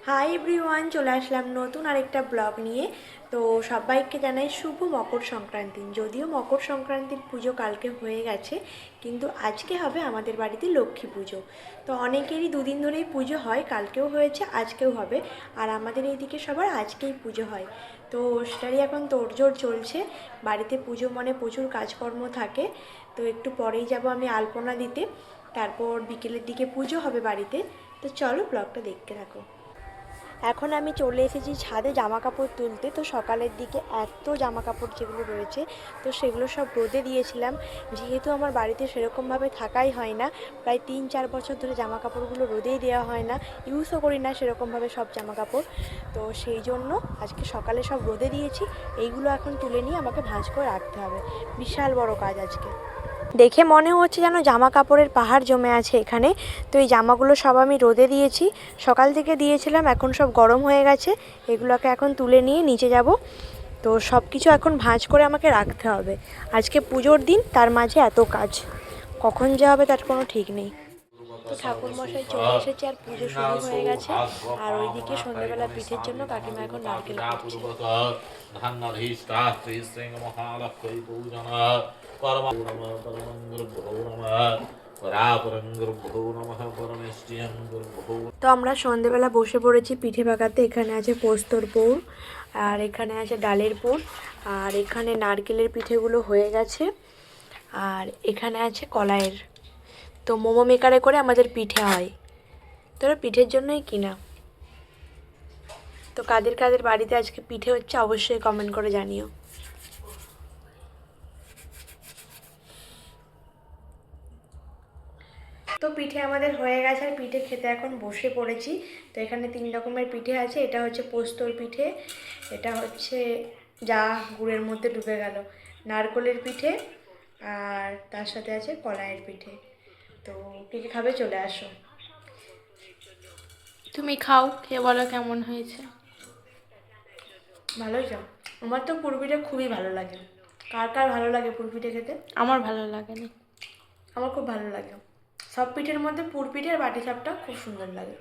Hi everyone, চলে আসলাম নতুন আরেকটা ব্লগ নিয়ে। তো সবাইকে জানাই শুভ মকর সংক্রান্তি। যদিও মকর সংক্রান্তির পুজো কালকে হয়ে গেছে, কিন্তু আজকে হবে আমাদের বাড়িতে লক্ষ্মী পুজো। তো অনেকেরই দুদিন ধরেই পুজো হয়, কালকেও হয়েছে, আজকেও হবে। আর আমাদের এইদিকে সবার আজকেই পুজো হয়। তো সেটারই এখন তোড়জোড় চলছে। বাড়িতে পুজো মানে প্রচুর কাজকর্ম থাকে। তো একটু পরেই যাব আমি আলপনা দিতে, তারপর বিকেলের দিকে পুজো হবে বাড়িতে। তো চলো ব্লগটা দেখতে থাকো। এখন আমি চলে এসেছি ছাদে জামা কাপড় তুলতে। তো সকালের দিকে এত জামা কাপড় যেগুলো রয়েছে, তো সেগুলো সব রোদে দিয়েছিলাম। যেহেতু আমার বাড়িতে সেরকমভাবে থাকাই হয় না, প্রায় 3-4 বছর ধরে জামা কাপড়গুলো রোদেই দেওয়া হয় না, ইউজও করি না সেরকমভাবে সব জামা কাপড়। তো সেই জন্য আজকে সকালে সব রোদে দিয়েছি। এইগুলো এখন তুলে নিয়ে আমাকে ভাঁজ করে রাখতে হবে। বিশাল বড় কাজ আজকে। দেখে মনে হচ্ছে যেন জামা কাপড়ের পাহাড় জমে আছে এখানে। তো এই জামাগুলো সব আমি রোদে দিয়েছি, সকাল থেকে দিয়েছিলাম, এখন সব গরম হয়ে গেছে। এগুলোকে এখন তুলে নিয়ে নিচে যাব। তো সব কিছু এখন ভাঁজ করে আমাকে রাখতে হবে। আজকে পুজোর দিন, তার মাঝে এত কাজ, কখন যা হবে তার কোনো ঠিক নেই। তো ঠাকুরমশাই চলে এসেছে আর পুজো শুরু হয়ে গেছে। আর ওইদিকে সন্ধ্যেবেলা পিঠের জন্য কাকিমা এখন নারকেল কাটছে। তো আমরা সন্ধেবেলা বসে পড়েছি পিঠে পাকাতে। এখানে আছে পোস্তর পুর, আর এখানে আছে ডালের পুর, আর এখানে নারকেলের পিঠেগুলো হয়ে গেছে, আর এখানে আছে কলাইয়ের। তো মোমো মেকারে করে আমাদের পিঠে হয়, তোরা পিঠের জন্যই কিনা। তো কাদের কাদের বাড়িতে আজকে পিঠে হচ্ছে অবশ্যই কমেন্ট করে জানিও। তো পিঠে আমাদের হয়ে গেছে আর পিঠে খেতে এখন বসে পড়েছি। তো এখানে 3 রকমের পিঠে আছে। এটা হচ্ছে পোস্তর পিঠে, এটা হচ্ছে যা গুড়ের মধ্যে ডুবে গেল, নারকেলের পিঠে, আর তার সাথে আছে কলাইয়ের পিঠে। তো কে কে খাবে চলে আসো। তুমি খাও, খেয়ে বলো কেমন হয়েছে। ভালোই যাও। আমার তো পুরপিঠে খুবই ভালো লাগে। কার কার ভালো লাগে পুরপিঠে খেতে? আমার ভালো লাগে না। আমার খুব ভালো লাগে। সব পিঠের মধ্যে পুরপিঠে আর বাটিসাপটা খুব সুন্দর লাগে।